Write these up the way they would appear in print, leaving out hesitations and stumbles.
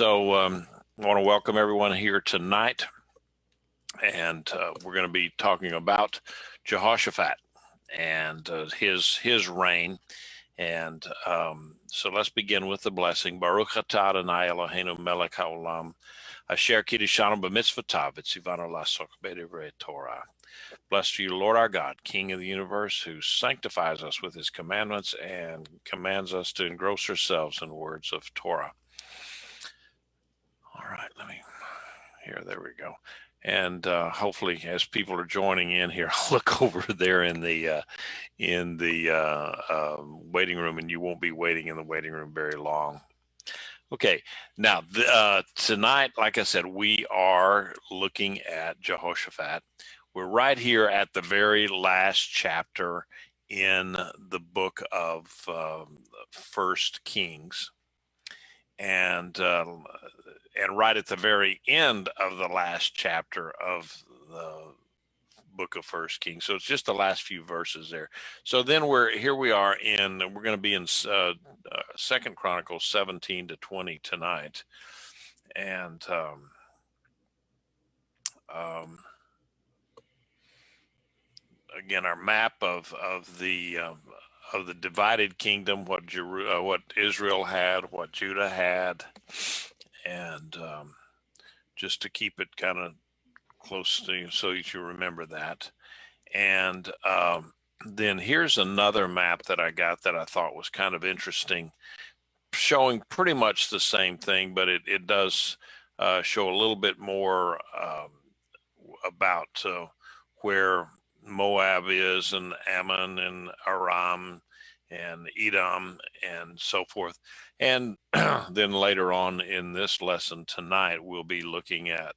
I want to welcome everyone here tonight, and we're going to be talking about Jehoshaphat and his reign. And so let's begin with the blessing. Baruch atah Adonai Eloheinu melech haolam, asher kiddushanu b'mitzvotav v'tzivanu la'asok b'divrei Torah. Blessed are you, Lord our God, King of the universe, who sanctifies us with his commandments and commands us to engross ourselves in words of Torah. All right, there we go. And hopefully, as people are joining in here, I'll look over there in the waiting room, and you won't be waiting in the waiting room very long. Okay, now tonight, like I said, we are looking at Jehoshaphat. We're right here at the very last chapter in the book of First Kings, and right at the very end of the last chapter of the book of First Kings. So it's just the last few verses there. So then we're going to be in Second Chronicles 17 to 20 tonight. And again, our map of the divided kingdom, what Israel had, what Judah had, and just to keep it kind of close to you so that you remember that. And then here's another map that I got that I thought was kind of interesting, showing pretty much the same thing, but it does show a little bit more about where Moab is, and Ammon and Aram and Edom and so forth. And then later on in this lesson tonight, we'll be looking at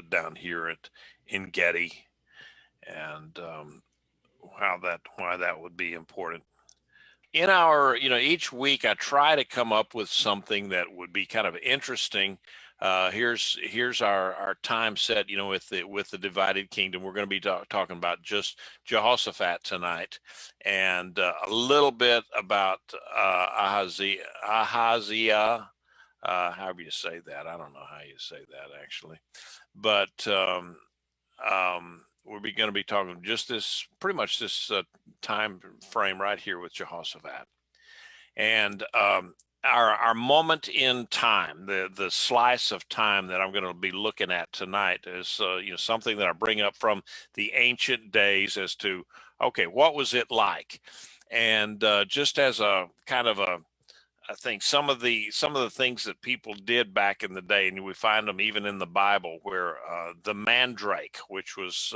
down here in Gedi, and why that would be important. In our, each week I try to come up with something that would be kind of interesting. Here's our time set, with the divided kingdom. We're going to be talking about just Jehoshaphat tonight, and a little bit about Ahaziah, however you say that. I don't know how you say that actually, but we're going to be talking just pretty much this time frame right here with Jehoshaphat, and our moment in time, the slice of time that I'm going to be looking at tonight is something that I bring up from the ancient days as to, okay, what was it like? And just as a kind of I think some of the things that people did back in the day, and we find them even in the Bible, where the mandrake, which was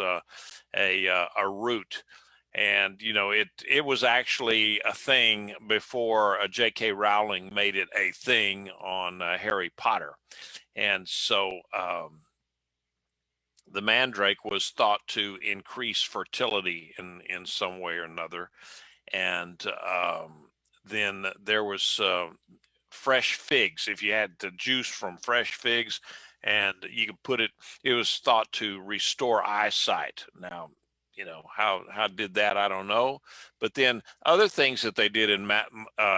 a root. And, it was actually a thing before J.K. Rowling made it a thing on Harry Potter. And so the mandrake was thought to increase fertility in some way or another. And then there was fresh figs. If you had the juice from fresh figs, and you could put it was thought to restore eyesight. Now, how did that? I don't know. But then other things that they did in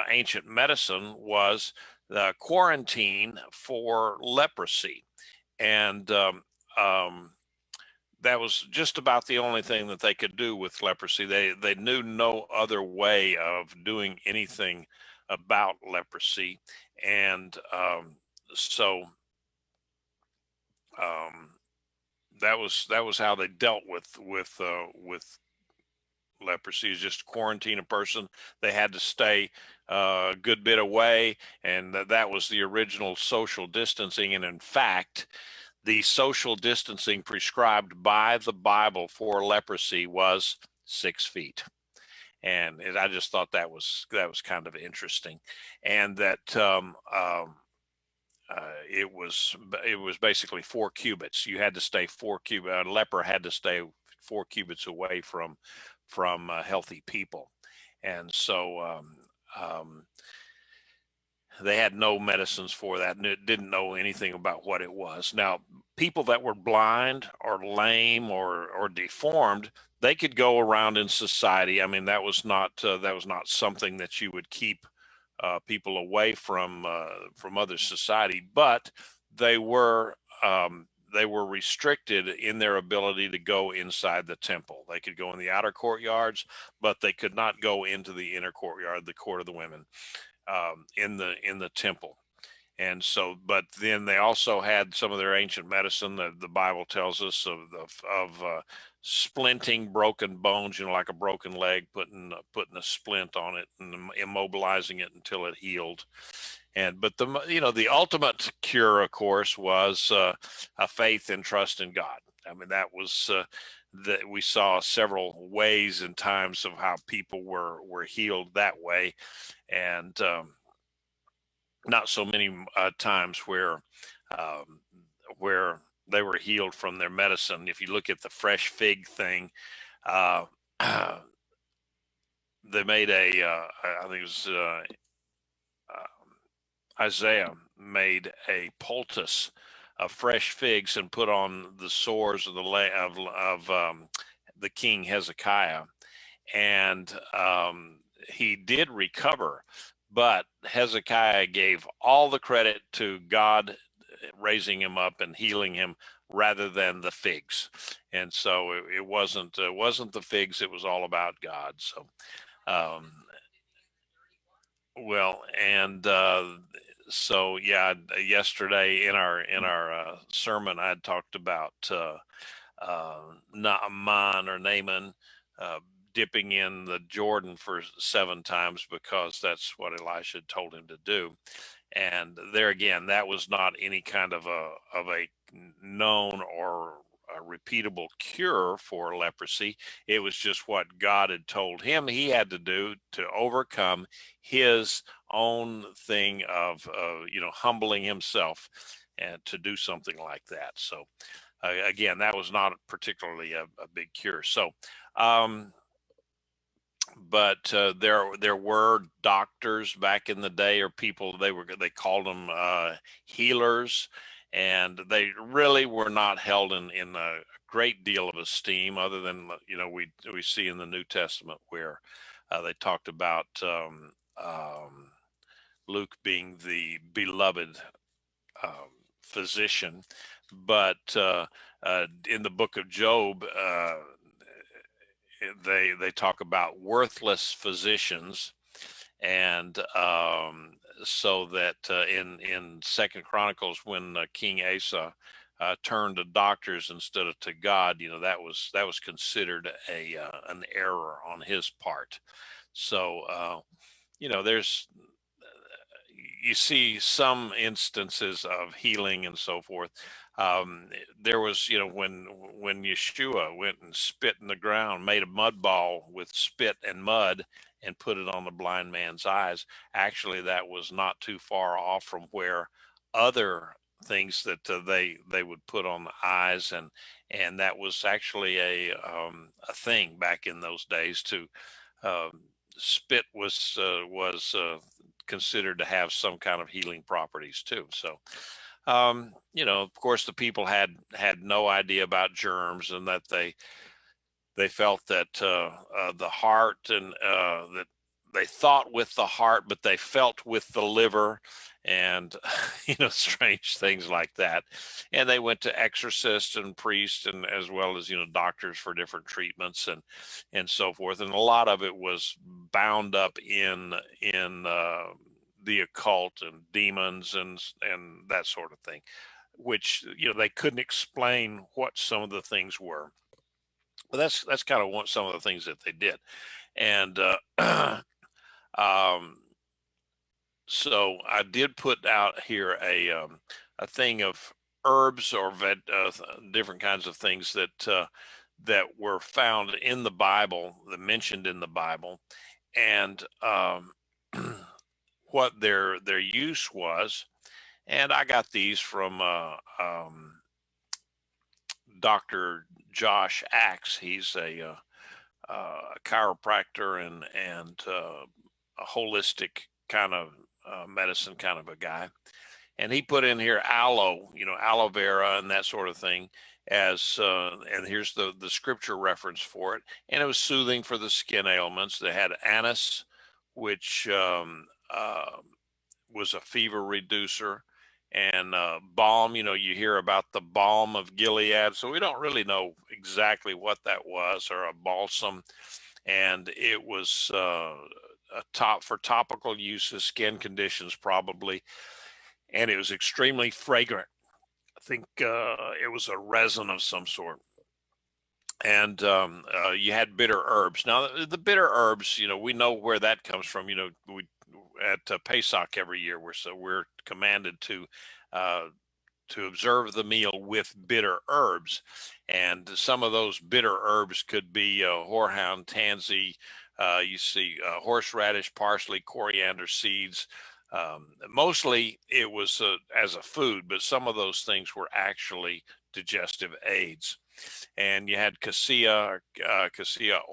ancient medicine was the quarantine for leprosy. And that was just about the only thing that they could do with leprosy. They knew no other way of doing anything about leprosy. And so that was how they dealt with leprosy, is just quarantine a person. They had to stay a good bit away, and that was the original social distancing. And in fact, the social distancing prescribed by the Bible for leprosy was 6 feet. And I just thought that was kind of interesting, and that it was basically 4 cubits. You had to stay 4 cubits. A leper had to stay 4 cubits away from healthy people, and so they had no medicines for that, and it didn't know anything about what it was. Now, people that were blind or lame or deformed, they could go around in society. I mean, that was not something that you would keep people away from other society, but they were they were restricted in their ability to go inside the temple. They could go in the outer courtyards, but they could not go into the inner courtyard, the court of the women, in the temple. And so, but then they also had some of their ancient medicine that the Bible tells us of splinting broken bones, like a broken leg, putting a splint on it and immobilizing it until it healed. And but the ultimate cure, of course, was a faith and trust in God. I mean, that was that we saw several ways and times of how people were healed that way, and not so many times um, where they were healed from their medicine. If you look at the fresh fig thing, uh, they made I think it was Isaiah made a poultice of fresh figs and put on the sores of the king Hezekiah, and he did recover. But Hezekiah gave all the credit to God raising him up and healing him rather than the figs. And so it wasn't the figs, it was all about God. So um, well, and so yeah, yesterday in our sermon, I talked about Naaman or Naaman uh, dipping in the Jordan for 7 times because that's what Elisha told him to do. And there again, that was not any kind of a known or a repeatable cure for leprosy. It was just what God had told him he had to do to overcome his own thing of humbling himself and to do something like that. So again, that was not particularly a big cure. So but there were doctors back in the day, or people, they called them healers, and they really were not held in a great deal of esteem, other than we see in the New Testament where they talked about Luke being the beloved physician. But in the book of Job, they talk about worthless physicians, and so that in Second Chronicles, when King Asa turned to doctors instead of to God, that was considered an error on his part. So there's you see some instances of healing and so forth. There was, when Yeshua went and spit in the ground, made a mud ball with spit and mud, and put it on the blind man's eyes. Actually, that was not too far off from where other things that they would put on the eyes, and that was actually a thing back in those days. To spit was considered to have some kind of healing properties too. So, of course, the people had no idea about germs, and that they felt that the heart, and that they thought with the heart, but they felt with the liver, and strange things like that. And they went to exorcists and priests, and as well as doctors for different treatments and so forth. And a lot of it was bound up in the occult and demons and that sort of thing, which they couldn't explain what some of the things were. But that's kind of some of the things that they did. And um, so I did put out here a thing of herbs or different kinds of things that were found in the Bible, that mentioned in the Bible, and what their use was. And I got these from Dr. Josh Axe. He's a chiropractor and a holistic kind of medicine kind of a guy. And he put in here aloe, aloe vera and that sort of thing as, and here's the scripture reference for it. And it was soothing for the skin ailments. They had anise, which was a fever reducer, and balm. You hear about the balm of Gilead, so we don't really know exactly what that was, or a balsam. And it was for topical uses, skin conditions probably, and it was extremely fragrant. I think it was a resin of some sort. And you had bitter herbs. Now, the bitter herbs, we know where that comes from. We at Pesach every year, we're commanded to observe the meal with bitter herbs, and some of those bitter herbs could be horehound, tansy. You see horseradish, parsley, coriander seeds. Mostly it was as a food, but some of those things were actually digestive aids. And you had cassia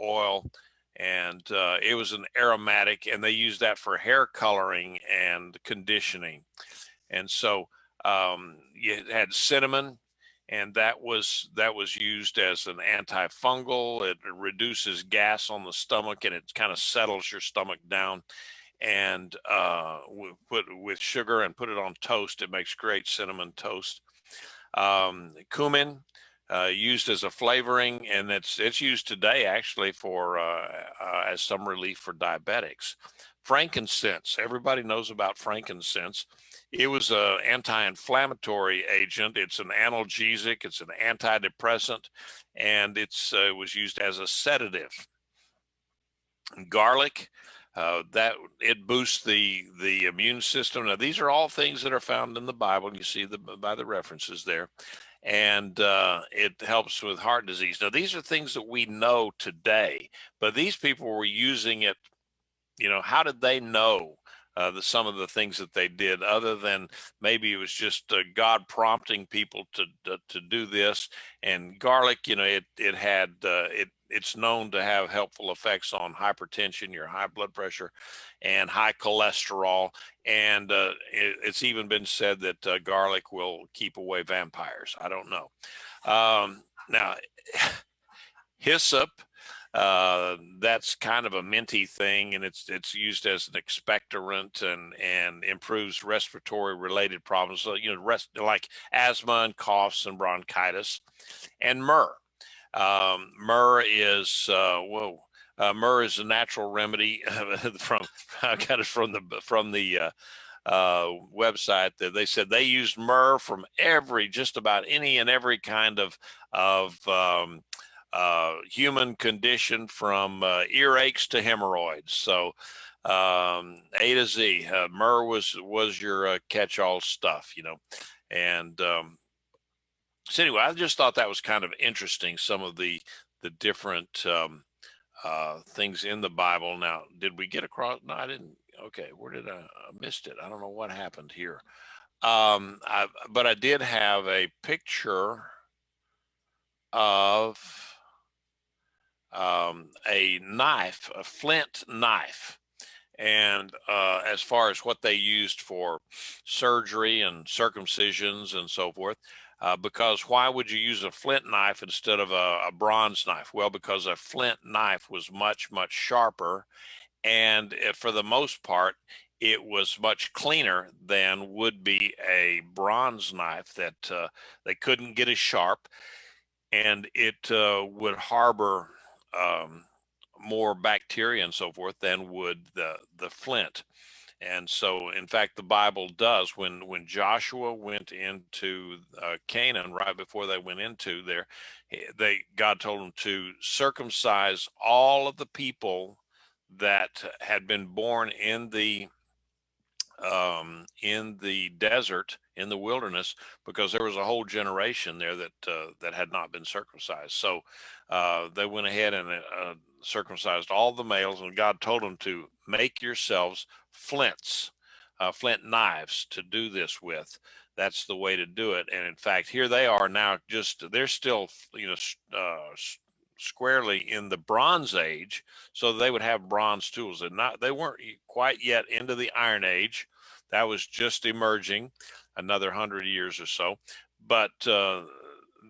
oil, and it was an aromatic, and they used that for hair coloring and conditioning. And so you had cinnamon, and that was used as an antifungal. It reduces gas on the stomach, and it kind of settles your stomach down. And put with sugar and put it on toast. It makes great cinnamon toast. Cumin, used as a flavoring, and it's used today actually for as some relief for diabetics. Frankincense, everybody knows about frankincense. It was an anti-inflammatory agent. It's an analgesic. It's an antidepressant, and it was used as a sedative. Garlic, that it boosts the immune system. Now, these are all things that are found in the Bible, and you see by the references there. And it helps with heart disease. Now, these are things that we know today, but these people were using it. How did they know some of the things that they did, other than maybe it was just God prompting people to do this? And garlic, it had it's known to have helpful effects on hypertension, your high blood pressure, and high cholesterol. And it's even been said that garlic will keep away vampires. I don't know. Now, hyssop, that's kind of a minty thing, and it's used as an expectorant and improves respiratory related problems. So, like asthma and coughs and bronchitis. And myrrh. Myrrh is myrrh is a natural remedy from I got it from the website that they said they used myrrh from just about any and every kind of human condition, from earaches to hemorrhoids. So A to Z, myrrh was your catch-all stuff, and so anyway, I just thought that was kind of interesting, some of the different things in the Bible. Now, did we get across? No, I didn't. Okay, where did I missed it? I don't know what happened here. But I did have a picture of a knife, a flint knife. And as far as what they used for surgery and circumcisions and so forth, because why would you use a flint knife instead of a bronze knife? Well, because a flint knife was much, much sharper, and for the most part, it was much cleaner than would be a bronze knife that they couldn't get as sharp, and it would harbor more bacteria and so forth than would the flint. And so, in fact, the Bible does, when Joshua went into Canaan, right before they went into there, God told them to circumcise all of the people that had been born in the desert, in the wilderness, because there was a whole generation there that had not been circumcised. So they went ahead and circumcised all the males, and God told them to make yourselves flints, flint knives to do this with. That's the way to do it. And in fact, here they are now, they're still, squarely in the Bronze Age, so they would have bronze tools. And they weren't quite yet into the Iron Age, That was just emerging, another 100 years or so. But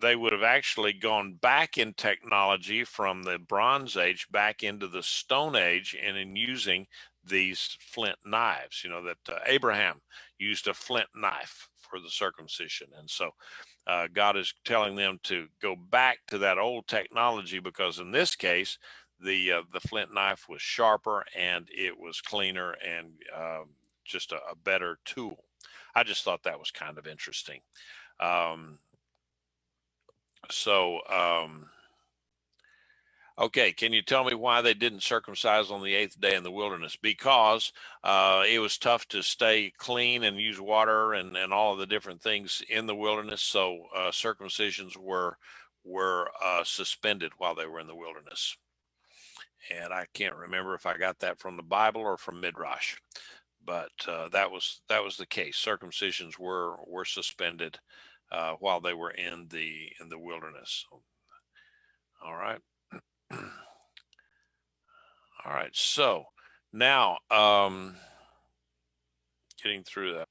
they would have actually gone back in technology from the Bronze Age back into the Stone Age, and in using these flint knives. You know that Abraham used a flint knife for the circumcision, and so God is telling them to go back to that old technology, because in this case, the flint knife was sharper and it was cleaner, and just a better tool. I just thought that was kind of interesting. Um, so, okay, can you tell me why they didn't circumcise on the 8th day in the wilderness? Because it was tough to stay clean and use water and all of the different things in the wilderness. So circumcisions were suspended while they were in the wilderness. And I can't remember if I got that from the Bible or from Midrash, but that was the case. Circumcisions were suspended while they were in the wilderness. All right. All right. So now, getting through that.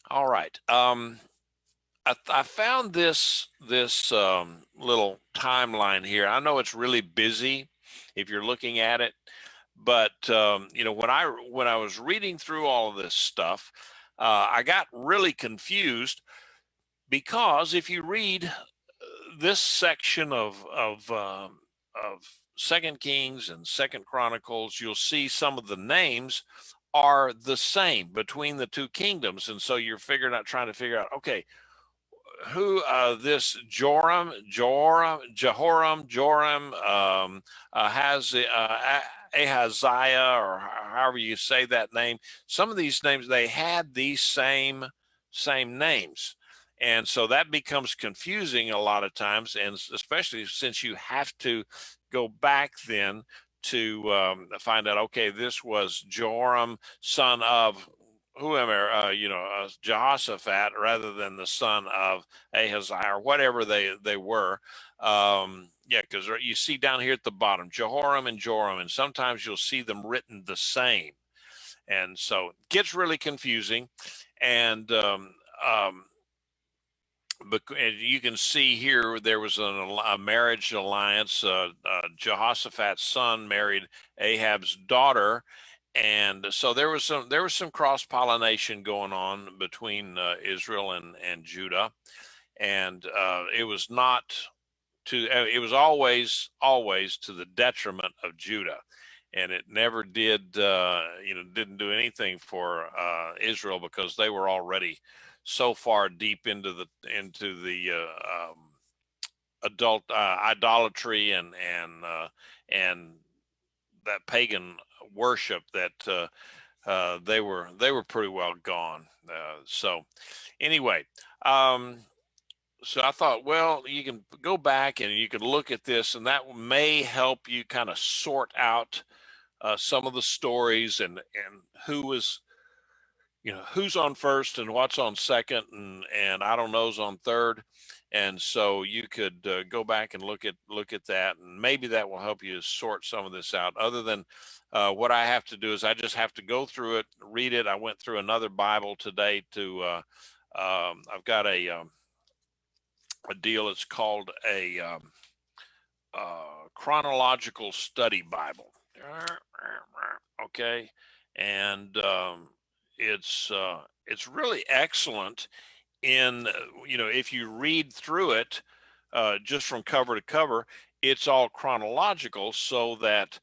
All right. I found this little timeline here. I know it's really busy if you're looking at it, but you know, when I was reading through all of this stuff, I got really confused, because if you read this section of Second Kings and Second Chronicles, you'll see some of the names are the same between the two kingdoms, and so you're trying to figure out, okay, who this Jehoram, has Ahaziah, or however you say that name. Some of these names, they had these same names, and so that becomes confusing a lot of times, and especially since you have to go back then to find out, okay, this was Joram, son of whoever, Jehosaphat, rather than the son of Ahaziah, or whatever they were. Yeah, because you see down here at the bottom, Jehoram and Joram, and sometimes you'll see them written the same, and so it gets really confusing. And you can see here there was a marriage alliance. Jehoshaphat's son married Ahab's daughter, and so there was some cross pollination going on between Israel and Judah, and it was not to it was always to the detriment of Judah, and it never did didn't do anything for Israel, because they were already so far deep into the adult idolatry and that pagan worship that they were pretty well gone. So anyway, so I thought, well, you can go back and you can look at this, and that may help you kind of sort out some of the stories, and who was, who's on first and what's on second, and I don't know's on third. And so you could go back and look at that, and maybe that will help you sort some of this out. Other than what I have to do is I just have to go through it, read it. I went through another Bible today to I've got a deal. It's called a chronological study Bible. Okay, and it's really excellent in if you read through it just from cover to cover, it's all chronological, so that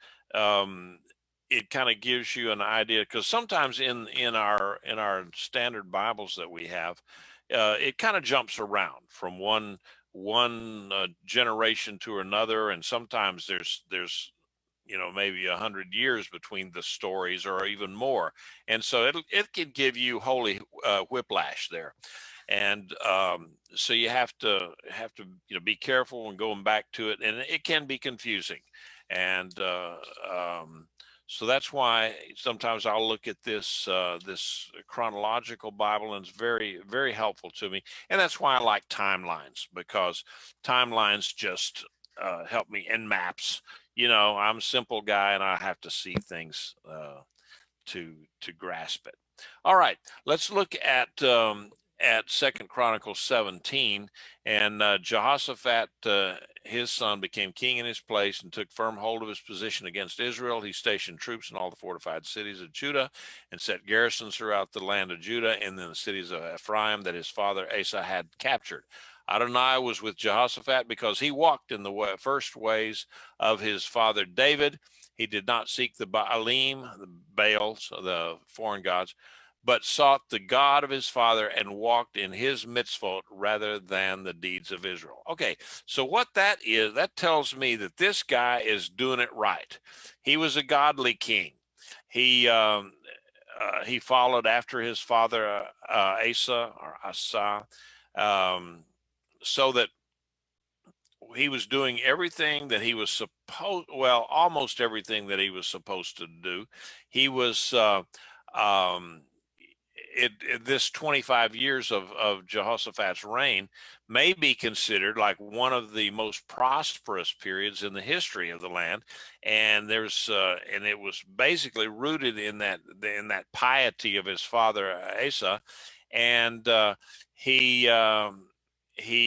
it kind of gives you an idea, because sometimes in our standard Bibles that we have, it kind of jumps around from one generation to another, and sometimes there's maybe 100 years between the stories, or even more, and so it can give you holy whiplash there. And so you have to be careful when going back to it, and it can be confusing. And so that's why sometimes I'll look at this chronological Bible, and it's very, very helpful to me. And that's why I like timelines, because timelines just help me, in maps. I'm a simple guy, and I have to see things to grasp it. All right, let's look at 2 Chronicles 17. And Jehoshaphat, his son, became king in his place and took firm hold of his position against Israel. He stationed troops in all the fortified cities of Judah and set garrisons throughout the land of Judah and in the cities of Ephraim that his father Asa had captured. Adonai was with Jehoshaphat because he walked in the first ways of his father David. He did not seek the Baalim, the Baals, the foreign gods, but sought the God of his father and walked in his mitzvot rather than the deeds of Israel. Okay, so what that is, that tells me that this guy is doing it right. He was a godly king. He followed after his father Asa, so that he was doing everything that he was supposed, well, almost everything that he was supposed to do. He was this 25 years of Jehoshaphat's reign may be considered like one of the most prosperous periods in the history of the land, and and it was basically rooted in that piety of his father Asa, and he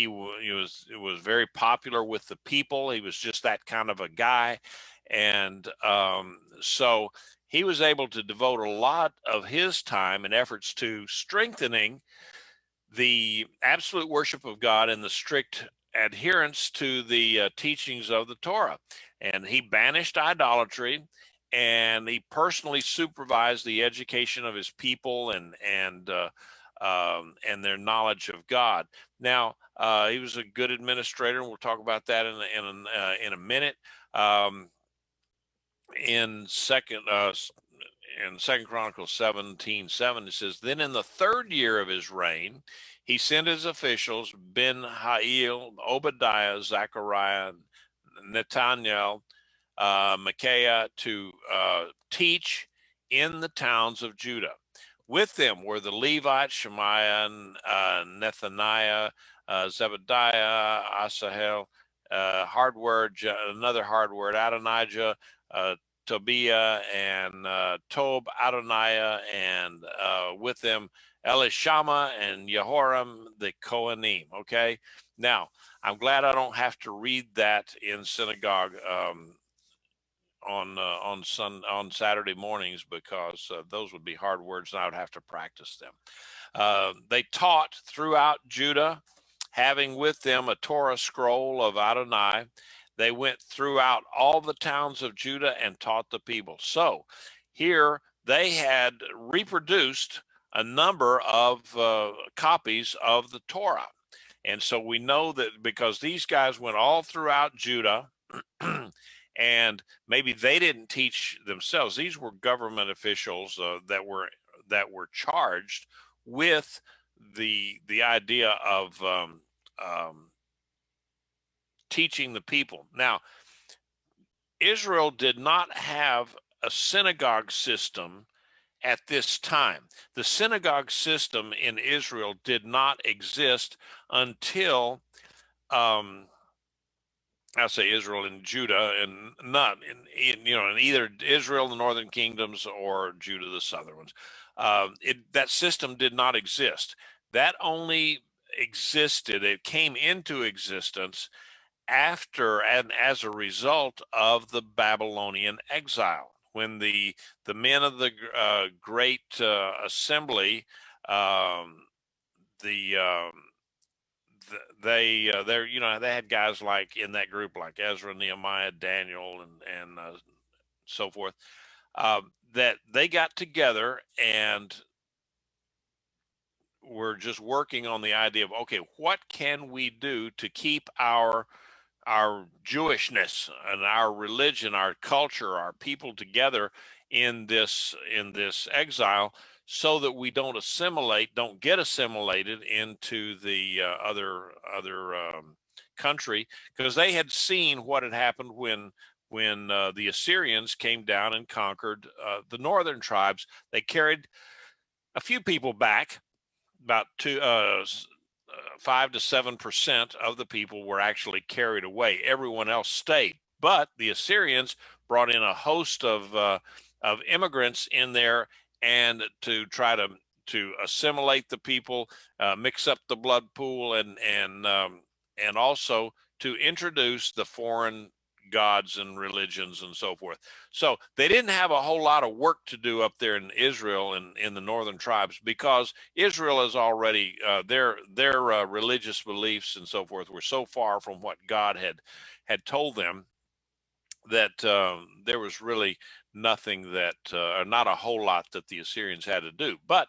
was very popular with the people. He was just that kind of a guy, and so he was able to devote a lot of his time and efforts to strengthening the absolute worship of God and the strict adherence to the teachings of the Torah. And he banished idolatry, and he personally supervised the education of his people and their knowledge of God. Now, he was a good administrator, and we'll talk about that in a minute. In Second Chronicles 17:7, it says, "Then in the third year of his reign, he sent his officials Ben-Hail, Obadiah, Zechariah, Netaniel, Micaiah to teach in the towns of Judah. With them were the Levites, Shemaiah, Nethaniah, Zebediah, Asahel, another hard word, Adonijah, Tobiah, and Tob Adoniah, and with them Elishama and Jehoram the Kohanim." Okay, now I'm glad I don't have to read that in synagogue on Saturday mornings, because those would be hard words and I would have to practice them. They taught throughout Judah, having with them a Torah scroll of Adonai. They went throughout all the towns of Judah and taught the people. So here they had reproduced a number of copies of the Torah. And so we know that because these guys went all throughout Judah, and maybe they didn't teach themselves. These were government officials that were charged with the idea of teaching the people. Now, Israel did not have a synagogue system at this time. The synagogue system in Israel did not exist until I say Israel and Judah, and not in either Israel, the northern kingdoms, or Judah, the southern ones. That system did not exist. That only existed, it came into existence after and as a result of the Babylonian exile, when the men of the great assembly, they had guys like in that group like Ezra, Nehemiah, Daniel, and so forth, that they got together and were just working on the idea of, okay, what can we do to keep our Jewishness and our religion, our culture, our people together in this exile, so that we don't get assimilated into the other country, because they had seen what had happened when the Assyrians came down and conquered the northern tribes. They carried a few people back, about 5 to 7% of the people were actually carried away. Everyone else stayed, but the Assyrians brought in a host of of immigrants in there, and to try to assimilate the people, mix up the blood pool, and also to introduce the foreign gods and religions and so forth. So they didn't have a whole lot of work to do up there in Israel and in the northern tribes, because Israel is already their religious beliefs and so forth were so far from what God had told them that there was really nothing that, or not a whole lot that the Assyrians had to do. But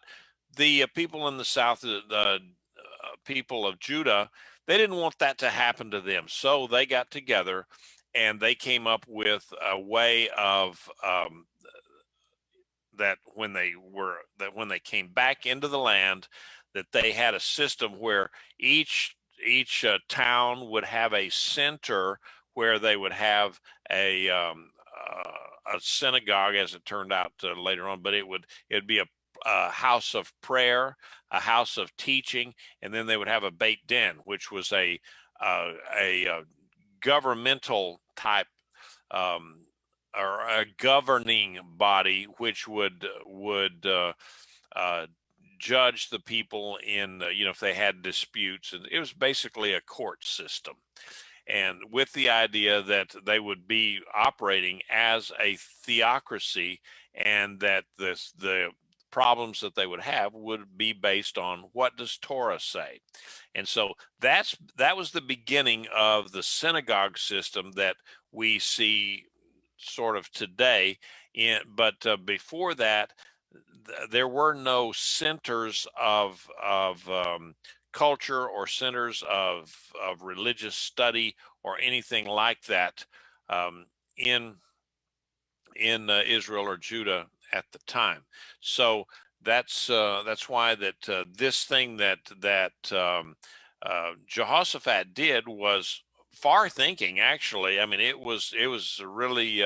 the people in the south, the people of Judah, they didn't want that to happen to them. So they got together and they came up with a way of that when they came back into the land, that they had a system where each town would have a center where they would have a synagogue, as it turned out later on, but it'd be a house of prayer, a house of teaching, and then they would have a Beit Din, which was a governmental type, or a governing body, which would judge the people in, if they had disputes. And it was basically a court system, and with the idea that they would be operating as a theocracy, and that the problems that they would have would be based on what does Torah say. And so that was the beginning of the synagogue system that we see sort of today. But before that, there were no centers of culture, or centers of religious study, or anything like that in Israel or Judah at the time. So that's why that this thing that Jehoshaphat did was far thinking. Actually, I mean, it was really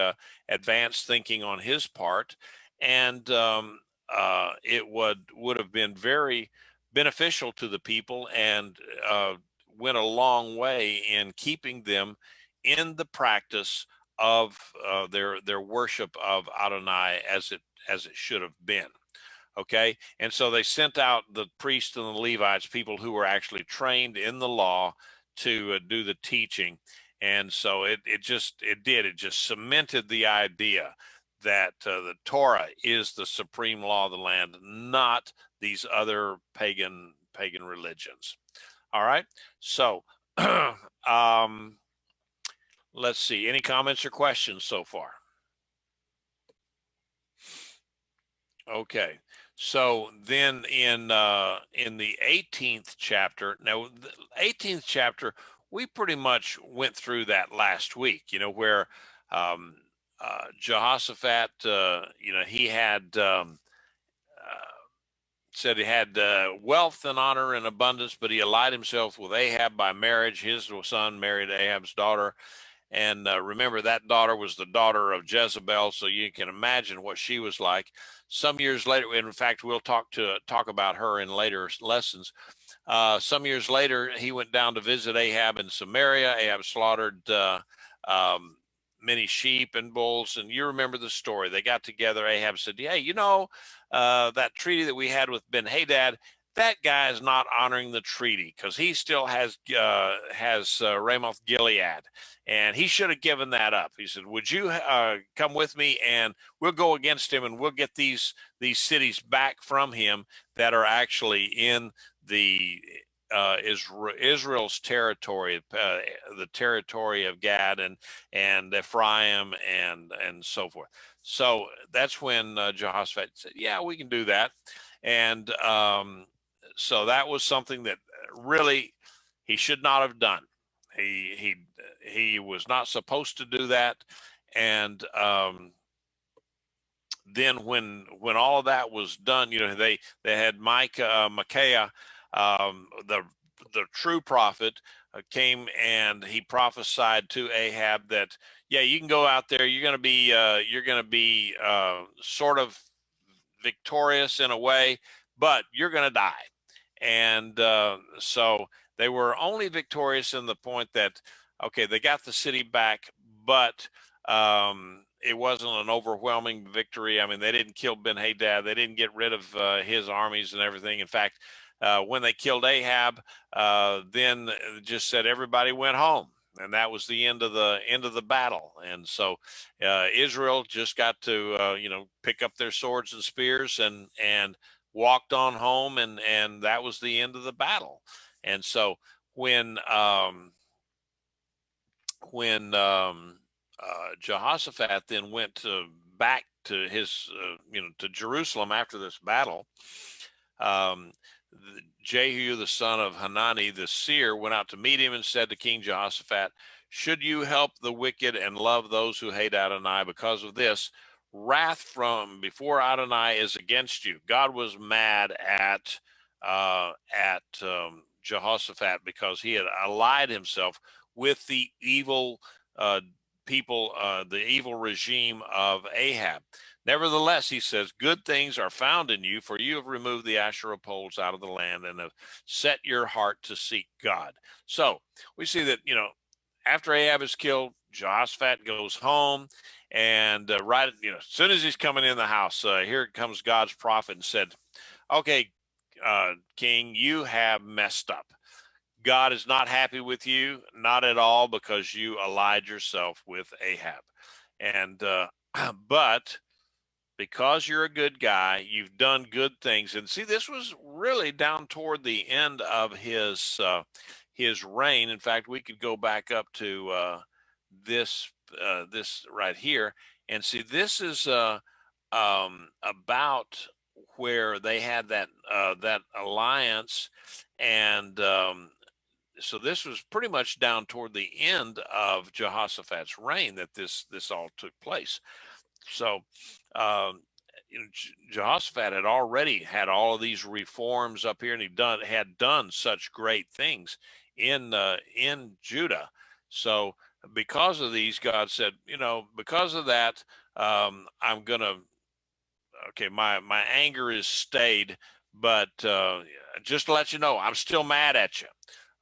advanced thinking on his part, and it would have been very beneficial to the people, and went a long way in keeping them in the practice of their worship of Adonai as it should have been. Okay, and so they sent out the priests and the Levites, people who were actually trained in the law, to do the teaching. And so it just cemented the idea that the Torah is the supreme law of the land, not these other pagan religions. All right, so let's see, any comments or questions so far? Okay, so then in the 18th chapter, now the 18th chapter, we pretty much went through that last week. Where Jehoshaphat, he had said he had wealth and honor and abundance, but he allied himself with Ahab by marriage. His son married Ahab's daughter. And remember, that daughter was the daughter of Jezebel, so you can imagine what she was like. Some years later, in fact, we'll talk about her in later lessons. Some years later, he went down to visit Ahab in Samaria. Ahab slaughtered many sheep and bulls, and you remember the story. They got together. Ahab said, "Hey, that treaty that we had with Ben-Hadad, that guy is not honoring the treaty, because he still has Ramoth-gilead, and he should have given that up." He said, "Would you come with me, and we'll go against him, and we'll get these cities back from him that are actually in the Israel's territory, the territory of Gad and Ephraim and so forth." So that's when Jehoshaphat said, "Yeah, we can do that." And so that was something that really he should not have done. He was not supposed to do that. And then when all of that was done, they had Micaiah, the true prophet, came, and he prophesied to Ahab that, yeah, you can go out there. You're going to be sort of victorious in a way, but you're going to die. And so they were only victorious in the point that, okay, they got the city back, but it wasn't an overwhelming victory. I mean, they didn't kill Ben-Hadad. They didn't get rid of his armies and everything. In fact, when they killed Ahab, then just said everybody went home, and that was the end of the battle. And so Israel just got to pick up their swords and spears and walked on home, and that was the end of the battle. And so when Jehoshaphat then went back to his to Jerusalem after this battle, um, Jehu the son of Hanani the seer went out to meet him and said to King Jehoshaphat, "Should you help the wicked and love those who hate Adonai? Because of this, wrath from before Adonai is against you." God was mad at Jehoshaphat because he had allied himself with the evil uh, people, the evil regime of Ahab. Nevertheless, he says, "Good things are found in you, for you have removed the Asherah poles out of the land and have set your heart to seek God." So we see that, after Ahab is killed, Jehoshaphat goes home, and right, as soon as he's coming in the house, here comes God's prophet and said, "Okay, King, you have messed up. God is not happy with you, not at all, because you allied yourself with Ahab. And but because you're a good guy, you've done good things." And see, this was really down toward the end of his reign. In fact, we could go back up to this this right here and see this is about where they had that alliance, and so this was pretty much down toward the end of Jehoshaphat's reign that this all took place. So um, Jehoshaphat had already had all of these reforms up here, and had done such great things in Judah. So because of these, God said, because of that, I'm gonna okay, my anger is stayed, but just to let you know, I'm still mad at you.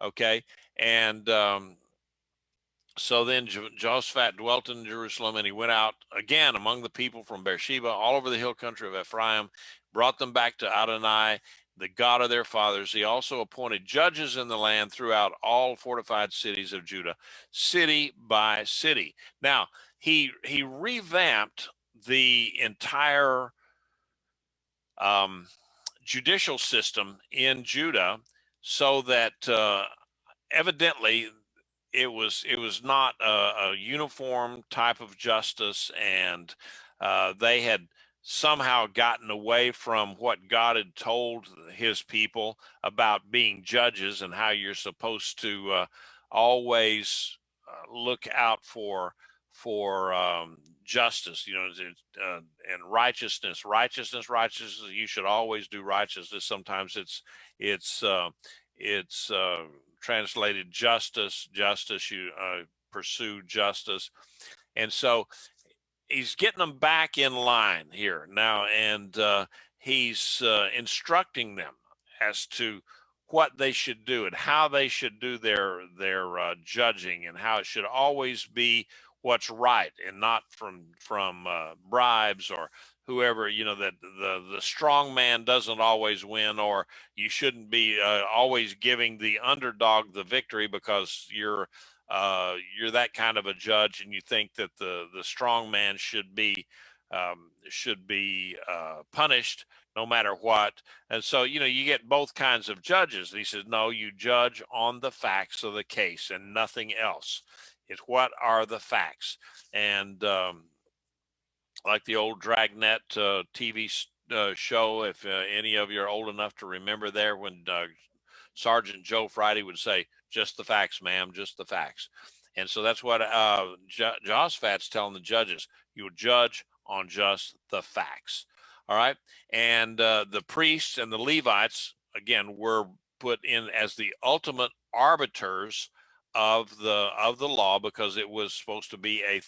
Okay, and so then Jehoshaphat dwelt in Jerusalem, and he went out again among the people from Beersheba, all over the hill country of Ephraim, brought them back to Adonai, the God of their fathers. He also appointed judges in the land throughout all fortified cities of Judah, city by city. Now, he revamped the entire judicial system in Judah, so that evidently it was not a uniform type of justice, and they had somehow gotten away from what God had told his people about being judges and how you're supposed to always look out for justice, and righteousness. You should always do righteousness. Sometimes it's translated justice. You pursue justice, and so he's getting them back in line here now, and he's instructing them as to what they should do and how they should do their judging, and how it should always be what's right and not from bribes or whoever. That the strong man doesn't always win, or you shouldn't be always giving the underdog the victory because you're that kind of a judge, and you think that the strong man should be punished no matter what. And so you get both kinds of judges. And he says, no, you judge on the facts of the case and nothing else. It's what are the facts. And like the old Dragnet TV show, if any of you are old enough to remember there, when Sergeant Joe Friday would say, "Just the facts, ma'am, just the facts." And so that's what Jehoshaphat's telling the judges. You will judge on just the facts. All right. And the priests and the Levites, again, were put in as the ultimate arbiters of the law, because it was supposed to be a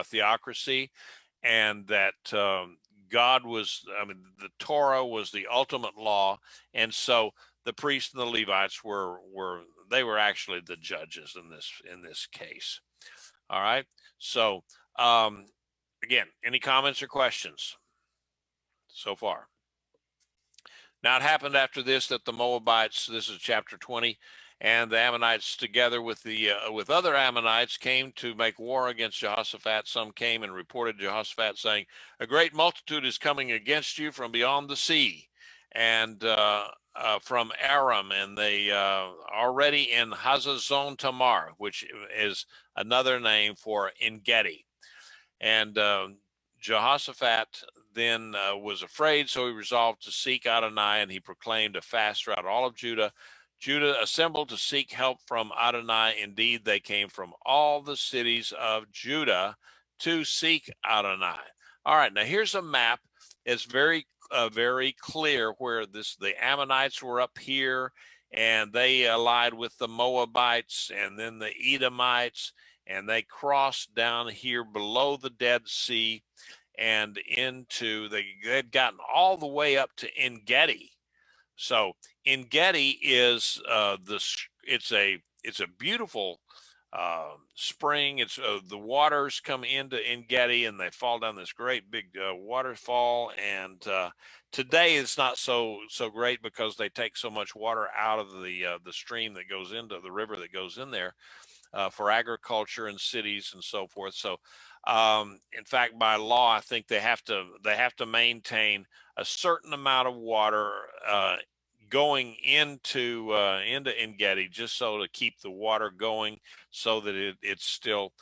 theocracy, and that God was, I mean, the Torah was the ultimate law, and so the priests and the Levites were actually the judges in this case. All right, so Again, any comments or questions so far? Now it happened after this that the Moabites, this is chapter 20, and the Ammonites together with the with other Ammonites came to make war against Jehoshaphat. Some came and reported Jehoshaphat saying, "A great multitude is coming against you from beyond the sea, and from Aram, and they already in Hazazon Tamar, which is another name for En-gedi." And Jehoshaphat then was afraid, so he resolved to seek Adonai, and he proclaimed a fast throughout all of Judah. Judah assembled to seek help from Adonai. Indeed, they came from all the cities of Judah to seek Adonai. All right, now here's a map. It's very clear where the Ammonites were up here, and they allied with the Moabites, and then the Edomites, and they crossed down here below the Dead Sea and they had gotten all the way up to En-gedi. So En-gedi is it's a beautiful spring. It's the waters come into En-gedi and they fall down this great big waterfall. And today it's not so great because they take so much water out of the stream that goes into the river that goes in there. For agriculture and cities and so forth. So, in fact, by law, I think they have to maintain a certain amount of water going into En-gedi, just so to keep the water going, so that it's still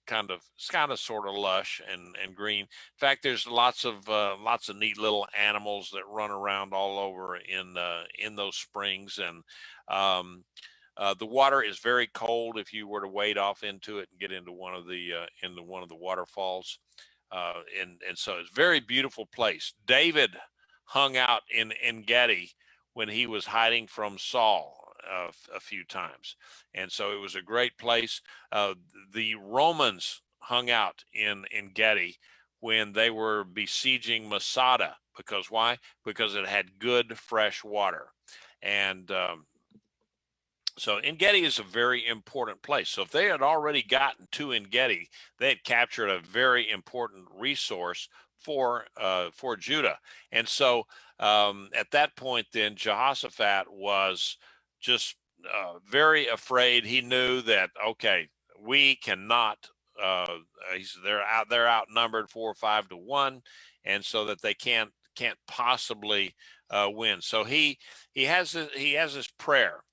kind of sort of lush and green. In fact, there's lots of neat little animals that run around all over in those springs. And the water is very cold if you were to wade off into it and get into one of the waterfalls. And so it's a very beautiful place. David hung out in En-gedi when he was hiding from Saul a few times, and so it was a great place. The Romans hung out in En-gedi when they were besieging Masada. Because why? Because it had good fresh water. And so En-gedi is a very important place. So if they had already gotten to En-gedi, they had captured a very important resource for Judah. And so at that point, then Jehoshaphat was just very afraid. He knew that, okay, we cannot. They're outnumbered 4 or 5 to 1, and so that they can't possibly win. So he has this prayer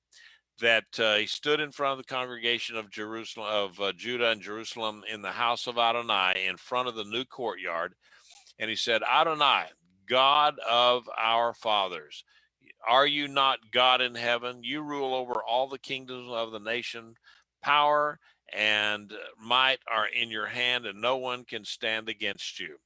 that he stood in front of the congregation of Jerusalem, of Judah and Jerusalem, in the house of Adonai, in front of the new courtyard, and he said, "Adonai, God of our fathers, are you not God in heaven? You rule over all the kingdoms of the nation. Power and might are in your hand, and no one can stand against you.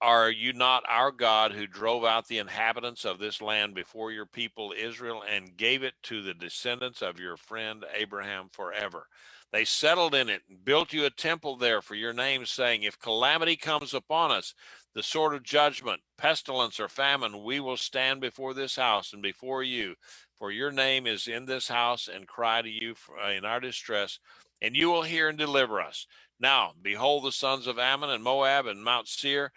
Are you not our God, who drove out the inhabitants of this land before your people Israel and gave it to the descendants of your friend Abraham forever? They settled in it and built you a temple there for your name, saying, if calamity comes upon us, the sword of judgment, pestilence, or famine, we will stand before this house and before you. For your name is in this house, and cry to you in our distress, and you will hear and deliver us. Now, behold, the sons of Ammon and Moab and Mount Seir,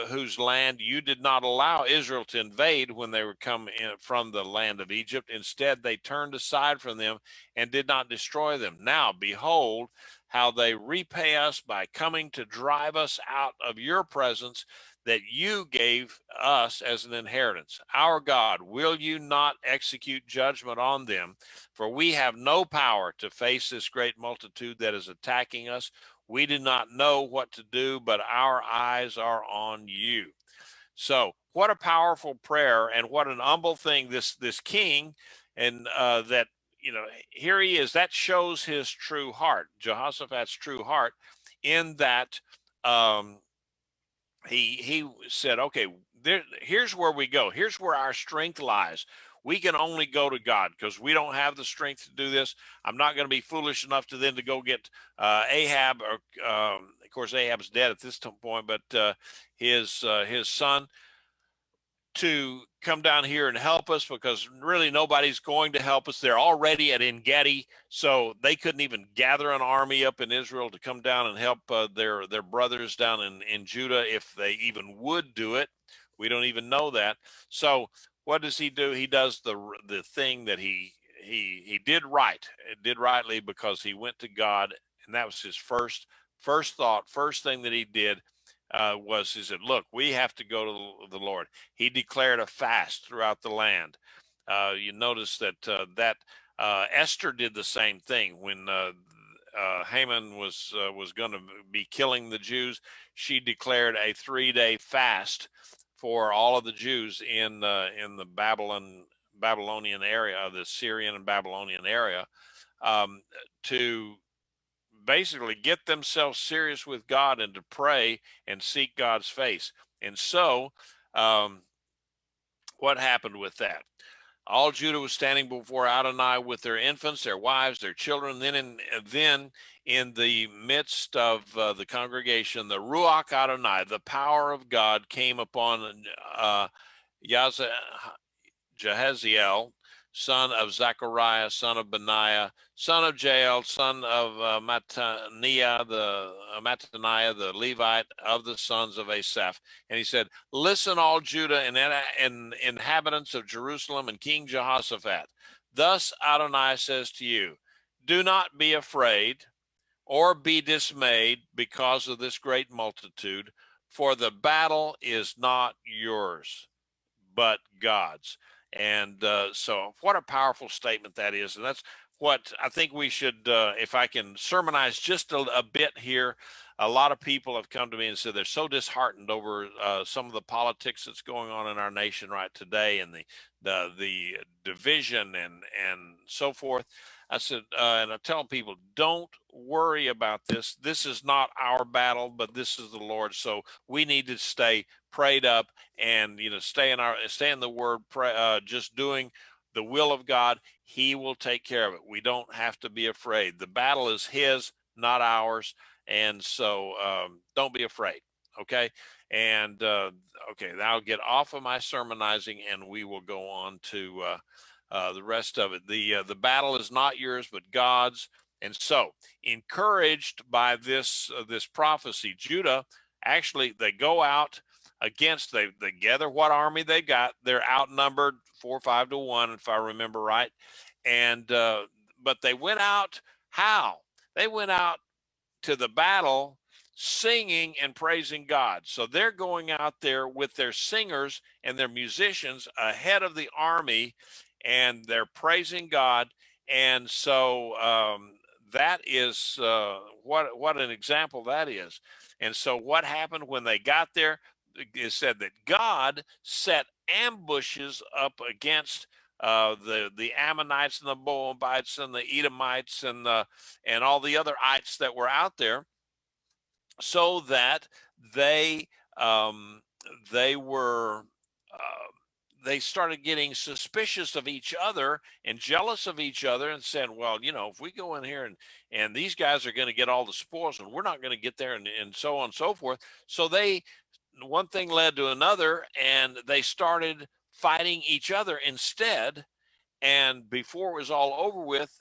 whose land you did not allow Israel to invade when they were come in from the land of Egypt. Instead, they turned aside from them and did not destroy them. Now, behold, how they repay us by coming to drive us out of your presence that you gave us as an inheritance. Our God, will you not execute judgment on them? For we have no power to face this great multitude that is attacking us. We do not know what to do, but our eyes are on you." So what a powerful prayer, and what an humble thing this king, and that, here he is. That shows his true heart, Jehoshaphat's true heart, in that he said, okay, here's where we go. Here's where our strength lies. We can only go to God, because we don't have the strength to do this. I'm not going to be foolish enough to then to go get Ahab, or of course Ahab's dead at this point, but his son, to come down here and help us, because really nobody's going to help us. They're already at En-Gedi, so they couldn't even gather an army up in Israel to come down and help their brothers down in Judah, if they even would do it. We don't even know that. So what does he do? He does the thing that he did right. It did rightly, because he went to God, and that was his first thought, first thing that he did. He said, look, we have to go to the Lord. He declared a fast throughout the land. You notice that Esther did the same thing when Haman was going to be killing the Jews. She declared a 3-day fast for all of the Jews in the Babylonian area, the Syrian and Babylonian area, to basically get themselves serious with God and to pray and seek God's face. And so, what happened with that? All Judah was standing before Adonai with their infants, their wives, their children. Then in the midst of the congregation, the Ruach Adonai, the power of God, came upon Jahaziel, son of Zechariah, son of Benaiah, son of Jael, son of Mattaniah, the Levite of the sons of Asaph. And he said, listen, all Judah and inhabitants of Jerusalem and King Jehoshaphat. Thus Adonai says to you, do not be afraid or be dismayed because of this great multitude, for the battle is not yours, but God's. And so what a powerful statement that is. And that's what I think we should, if I can sermonize just a bit here. A lot of people have come to me and said they're so disheartened over some of the politics that's going on in our nation right today, and the division and so forth. I said, and I tell people, don't worry about this. This is not our battle, but this is the Lord. So we need to stay prayed up, and stay in the Word, pray, just doing the will of God. He will take care of it. We don't have to be afraid. The battle is His, not ours, and so don't be afraid. Okay, and okay, now I'll get off of my sermonizing, and we will go on to the rest of it. The battle is not yours, but God's. And so, encouraged by this prophecy, Judah actually, they go out against, they gather what army they got. They're outnumbered 4-5 to 1, if I remember right. And but they went out. How? They went out to the battle singing and praising God. So they're going out there with their singers and their musicians ahead of the army, and they're praising God. And so that is what an example that is. And so what happened when they got there? It said that God set ambushes up against the Ammonites and the Moabites and the Edomites and all the other ites that were out there, so that they were they started getting suspicious of each other and jealous of each other, and said, well, if we go in here and these guys are going to get all the spoils and we're not going to get there, and so on and so forth. So one thing led to another, and they started fighting each other instead. And before it was all over with,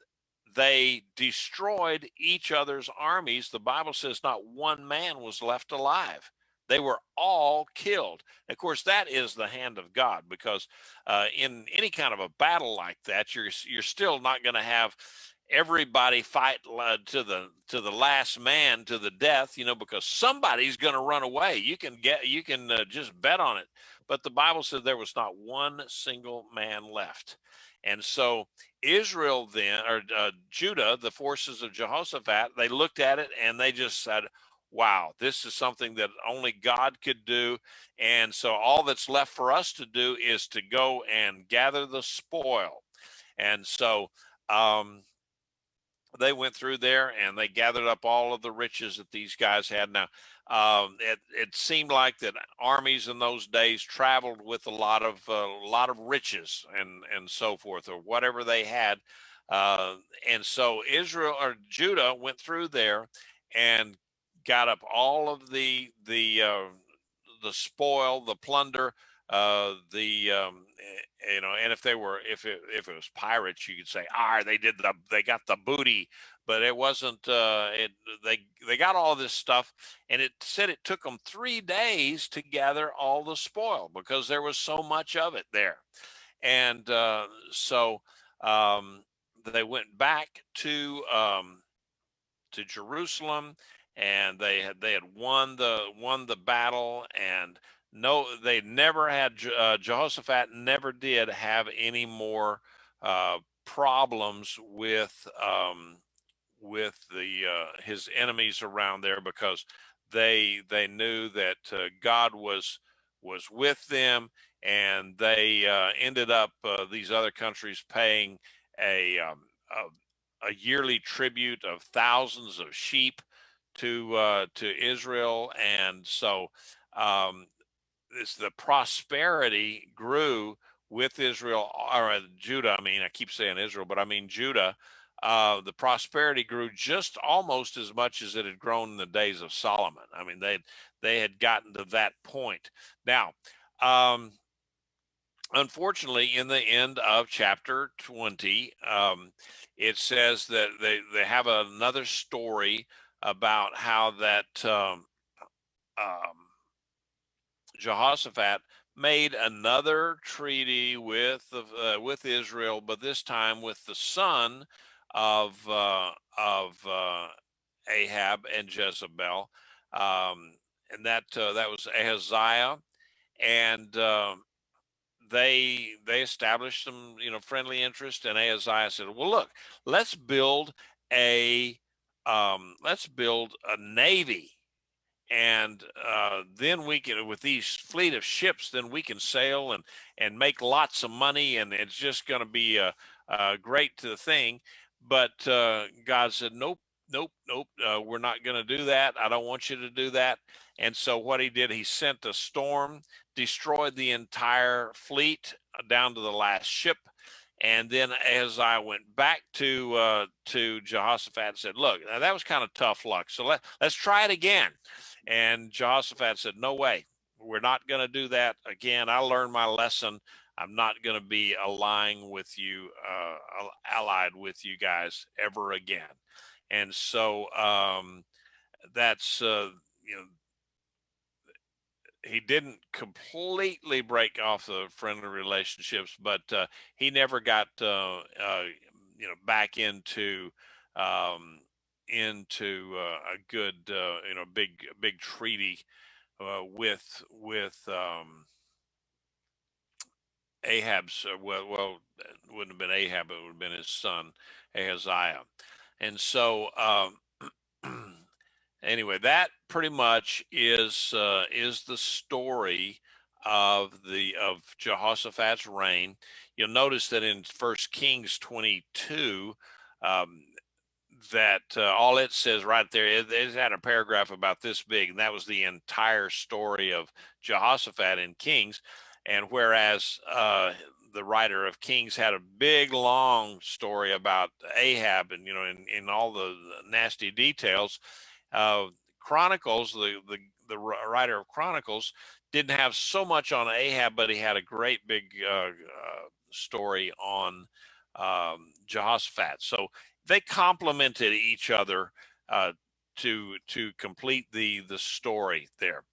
they destroyed each other's armies. The Bible says not one man was left alive. They were all killed. Of course, that is the hand of God, because in any kind of a battle like that, you're still not going to have everybody fight to the last man, to the death, because somebody's going to run away. You can just bet on it. But the Bible said there was not one single man left. And so Israel then, or Judah, the forces of Jehoshaphat, they looked at it and they just said, wow, this is something that only God could do. And so all that's left for us to do is to go and gather the spoil. And so they went through there and they gathered up all of the riches that these guys had. Now, it seemed like that armies in those days traveled with a lot of riches and so forth, or whatever they had. And so Judah went through there and got up all of the spoil, the plunder, and if if it was pirates, you could say, they got the booty, but it wasn't. They got all this stuff, and it said it took them 3 days to gather all the spoil because there was so much of it there, and so um, they went back to Jerusalem, and they had won the battle, and no, they never had Jehoshaphat never did have any more problems with the his enemies around there, because they knew that God was with them, and they ended up these other countries paying a, a yearly tribute of thousands of sheep to Israel, and so um, the prosperity grew with Israel, or Judah. I mean, I keep saying Israel, but I mean Judah. The prosperity grew just almost as much as it had grown in the days of Solomon. I mean, they had gotten to that point. Now, unfortunately, in the end of chapter 20, it says that they have another story about how that um, Jehoshaphat made another treaty with Israel, but this time with the son of Ahab and Jezebel, and that was Ahaziah, and they established some friendly interest, and Ahaziah said, well, look, let's build a let's build a navy, and then we can, with these fleet of ships, then we can sail and make lots of money, and it's just going to be a great thing. But God said, nope, nope, nope, we're not going to do that. I don't want you to do that. And so what he did, he sent a storm, destroyed the entire fleet down to the last ship. And then as I went back to Jehoshaphat and said, look, now that was kind of tough luck, so let's try it again. And Jehoshaphat said, no way, we're not going to do that again. I learned my lesson. I'm not going to be allying with you, allied with you guys ever again. And so that's he didn't completely break off the friendly relationships, but he never got back um, into a good big treaty with Ahab's. It wouldn't have been Ahab; it would have been his son Ahaziah. And so anyway, that pretty much is the story of Jehoshaphat's reign. You'll notice that in First Kings 22, um, that all it says right there, it had a paragraph about this big, and that was the entire story of Jehoshaphat in Kings. And whereas the writer of Kings had a big long story about Ahab, and in all the nasty details, uh, Chronicles, the writer of Chronicles, didn't have so much on Ahab, but he had a great big story on Jehoshaphat. So they complemented each other to complete the story there.